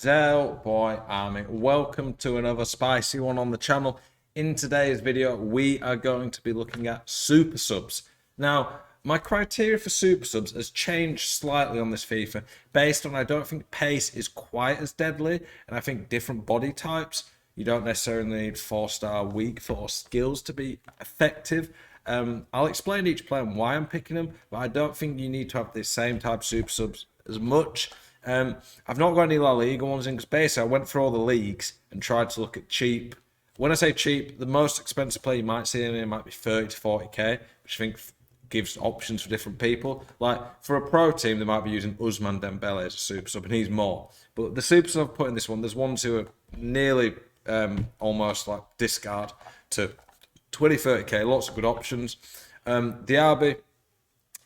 Zel Boy Army, welcome to another spicy one on the channel. In today's video, we are going to be looking at super subs. Now, my criteria for super subs has changed slightly on this FIFA based on I don't think pace is quite as deadly, and I think different body types. You don't necessarily need 4-star weak foot or skills to be effective. I'll explain each player and why I'm picking them, but I don't think you need to have the same type of super subs as much. I've not got any La Liga ones in because basically I went through all the leagues and tried to look at cheap. When I say cheap, the most expensive player you might see in here might be 30 to 40k, which I think gives options for different people. Like for a pro team, they might be using Ousmane Dembele as a super sub, and he's more. But the super sub I've put in this one, there's ones who are nearly almost like discard to 20, 30k, lots of good options. Diaby,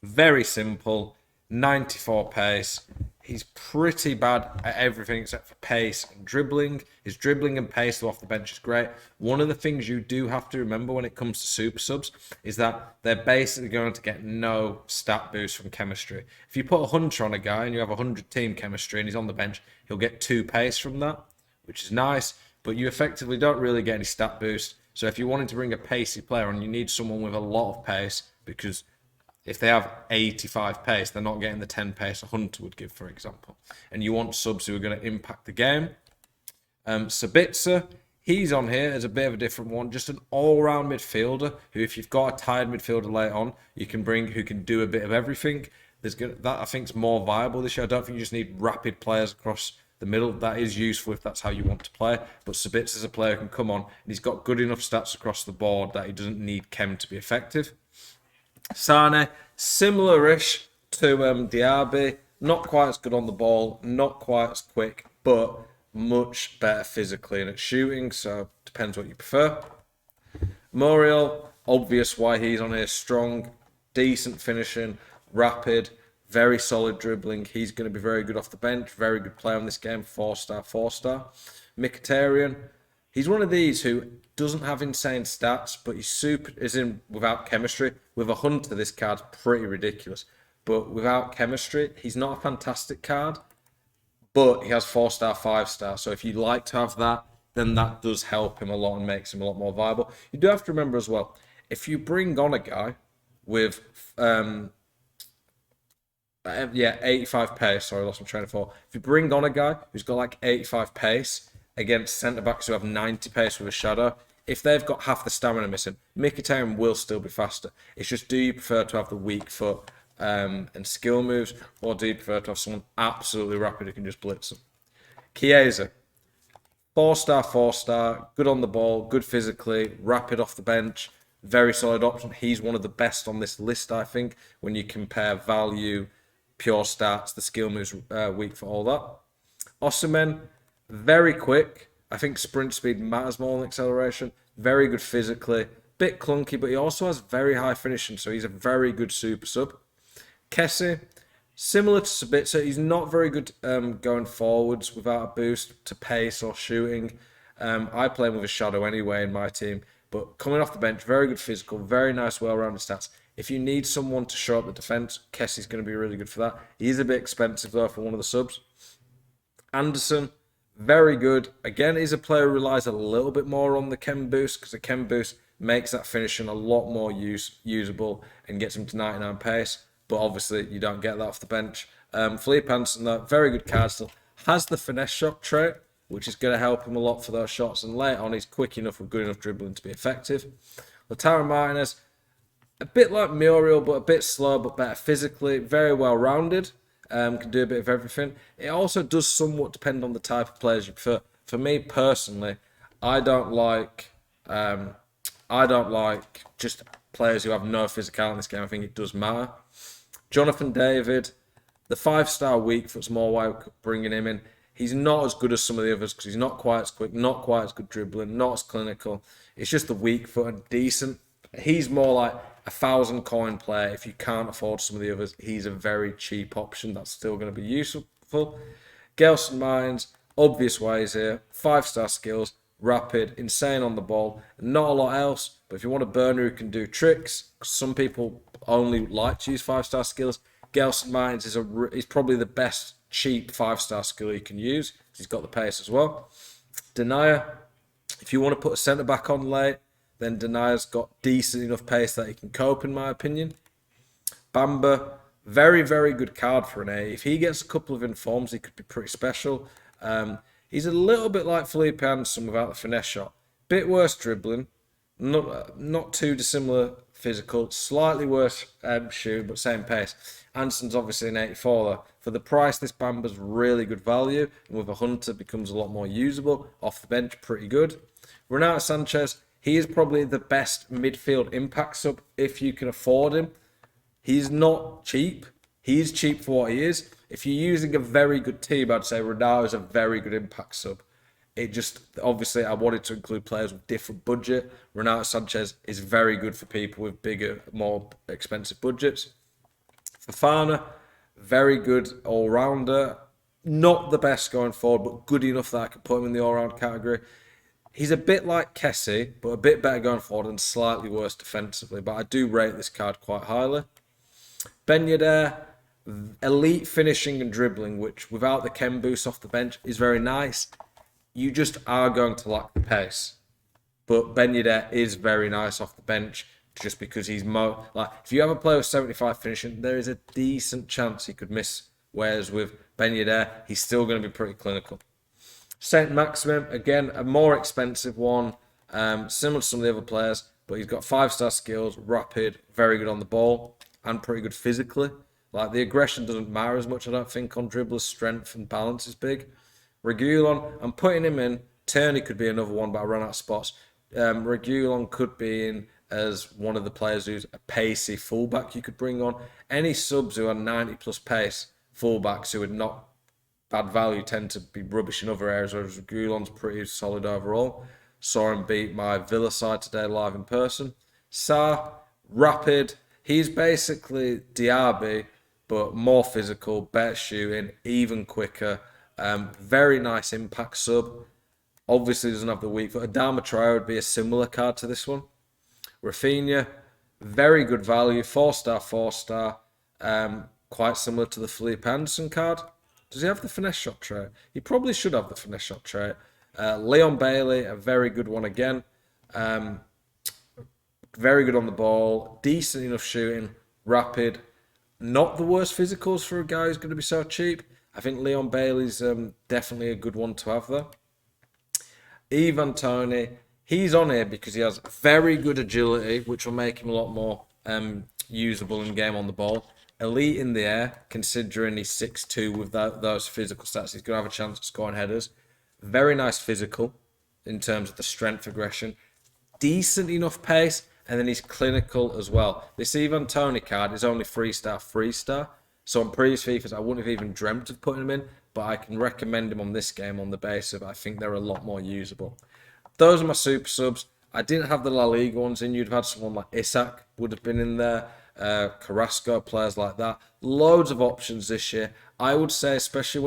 very simple, 94 pace. He's pretty bad at everything except for pace and dribbling. His dribbling and pace off the bench is great. One of the things you do have to remember when it comes to super subs is that they're basically going to get no stat boost from chemistry. If you put a hunter on a guy and you have 100 team chemistry and he's on the bench, he'll get 2 pace from that, which is nice, but you effectively don't really get any stat boost. So if you're wanting to bring a pacey player on, you need someone with a lot of pace, because if they have 85 pace, they're not getting the 10 pace a hunter would give, for example. And you want subs who are going to impact the game. Sabitzer, he's on here as a bit of a different one. Just an all-round midfielder who, if you've got a tired midfielder late on, you can bring who can do a bit of everything. That I think is more viable this year. I don't think you just need rapid players across the middle. That is useful if that's how you want to play. But Sabitzer's a player who can come on, and he's got good enough stats across the board that he doesn't need chem to be effective. Sane, similar-ish to Diaby, not quite as good on the ball, not quite as quick, but much better physically and at shooting, so depends what you prefer. Muriel, obvious why he's on here, strong, decent finishing, rapid, very solid dribbling. He's going to be very good off the bench, very good player in this game, 4-star, 4-star. Mkhitaryan, he's one of these who doesn't have insane stats, but he's super, as in without chemistry. With a hunter, this card's pretty ridiculous. But without chemistry, he's not a fantastic card, but he has 4-star, 5-star. So if you like to have that, then that does help him a lot and makes him a lot more viable. You do have to remember as well, if you bring on a guy with 85 pace, sorry, I lost my train of thought. If you bring on a guy who's got like 85 pace, against centre-backs who have 90 pace with a shadow, if they've got half the stamina missing, Mkhitaryan will still be faster. It's just, do you prefer to have the weak foot and skill moves, or do you prefer to have someone absolutely rapid who can just blitz them? Chiesa, 4-star, 4-star, good on the ball, good physically, rapid off the bench, very solid option. He's one of the best on this list, I think, when you compare value, pure stats, the skill moves, weak for all that. Osimhen, very quick. I think sprint speed matters more than acceleration. Very good physically. Bit clunky, but he also has very high finishing, so he's a very good super sub. Kessie, similar to Sabitzer, he's not very good going forwards without a boost to pace or shooting. I play him with a shadow anyway in my team, but coming off the bench, very good physical, very nice, well-rounded stats. If you need someone to show up the defence, Kessie's going to be really good for that. He is a bit expensive, though, for one of the subs. Anderson, very good. Again, he's a player who relies a little bit more on the chem boost, because the chem boost makes that finishing a lot more usable and gets him to 99 pace. But obviously, you don't get that off the bench. Felipe Anderson, though, very good card still. Has the finesse shot trait, which is going to help him a lot for those shots. And later on, he's quick enough with good enough dribbling to be effective. Lautaro Martinez, a bit like Muriel, but a bit slow, but better physically. Very well-rounded. Can do a bit of everything. It also does somewhat depend on the type of players you prefer. For me personally, I don't like just players who have no physicality in this game. I think it does matter. Jonathan David, the 5-star weak foot's more why bringing him in. He's not as good as some of the others because he's not quite as quick, not quite as good dribbling, not as clinical. It's just the weak foot and decent. He's more like a 1,000 coin player. If you can't afford some of the others, he's a very cheap option that's still going to be useful. Gelson Mines, obvious ways here, 5-star skills, rapid, insane on the ball, not a lot else. But if you want a burner who can do tricks, some people only like to use 5-star skills. Gelson Mines is probably the best cheap 5-star skill you can use. He's got the pace as well. Denier, if you want to put a centre-back on late, then Denier's got decent enough pace that he can cope, in my opinion. Bamba, very, very good card for an A. If he gets a couple of informs, he could be pretty special. He's a little bit like Felipe Anderson without the finesse shot. Bit worse dribbling, not too dissimilar physical, slightly worse shoot, but same pace. Anderson's obviously an 84 though. For the price, this Bamba's really good value, and with a Hunter becomes a lot more usable. Off the bench, pretty good. Renato Sanchez, he is probably the best midfield impact sub if you can afford him. He's not cheap. He's cheap for what he is. If you're using a very good team, I'd say Renato is a very good impact sub. It just, obviously, I wanted to include players with different budget. Renato Sanchez is very good for people with bigger, more expensive budgets. Fofana, very good all-rounder. Not the best going forward, but good enough that I can put him in the all-round category. He's a bit like Kessie, but a bit better going forward and slightly worse defensively. But I do rate this card quite highly. Ben Yedder, elite finishing and dribbling, which without the chem boost off the bench is very nice. You just are going to lack the pace. But Ben Yedder is very nice off the bench just because he's like, if you have a player with 75 finishing, there is a decent chance he could miss. Whereas with Ben Yedder, he's still going to be pretty clinical. Saint Maximin, again, a more expensive one, similar to some of the other players, but he's got 5-star skills, rapid, very good on the ball, and pretty good physically. Like, the aggression doesn't matter as much, I don't think, on dribblers. Strength and balance is big. Reguilon, I'm putting him in. Tierney could be another one, but I run out of spots. Reguilon could be in as one of the players who's a pacey fullback you could bring on. Any subs who are 90-plus pace fullbacks who are not bad value tend to be rubbish in other areas, whereas Reguilon's pretty solid overall. Saw him beat my Villa side today live in person. Sarr, rapid. He's basically Diaby, but more physical, better shooting, even quicker. Very nice impact sub. Obviously doesn't have the weak foot. Adama Traore would be a similar card to this one. Rafinha, very good value. 4-star, 4-star. Quite similar to the Felipe Anderson card. Does he have the finesse shot trait? He probably should have the finesse shot trait. Leon Bailey, a very good one again. Very good on the ball. Decent enough shooting. Rapid. Not the worst physicals for a guy who's going to be so cheap. I think Leon Bailey's definitely a good one to have there. Ivan Toney. He's on here because he has very good agility, which will make him a lot more usable in game on the ball. Elite in the air, considering he's 6'2" with those physical stats. He's going to have a chance of scoring headers. Very nice physical in terms of the strength aggression. Decent enough pace, and then he's clinical as well. This Ivan Toney card is only 3-star, 3-star. So on previous FIFAs, I wouldn't have even dreamt of putting him in, but I can recommend him on this game on the basis of I think they're a lot more usable. Those are my super subs. I didn't have the La Liga ones in. You'd have had someone like Isak would have been in there. Carrasco, players like that. Loads of options this year. I would say, especially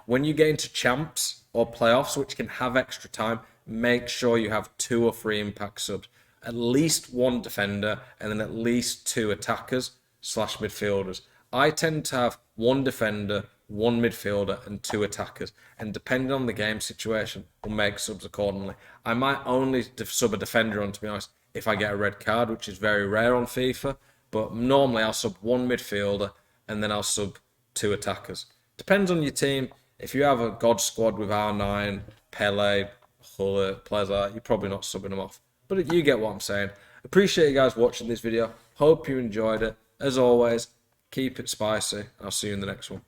when you get into champs or playoffs, which can have extra time, make sure you have 2 or 3 impact subs. At least 1 defender and then at least 2 attackers / midfielders. I tend to have 1 defender, 1 midfielder and 2 attackers, and depending on the game situation, we'll make subs accordingly. I might only sub a defender on, to be honest, if I get a red card, which is very rare on FIFA. But normally I'll sub 1 midfielder and then I'll sub 2 attackers. Depends on your team. If you have a God squad with R9, Pele, Huller, players like that, you're probably not subbing them off. But you get what I'm saying. Appreciate you guys watching this video. Hope you enjoyed it. As always, keep it spicy. I'll see you in the next one.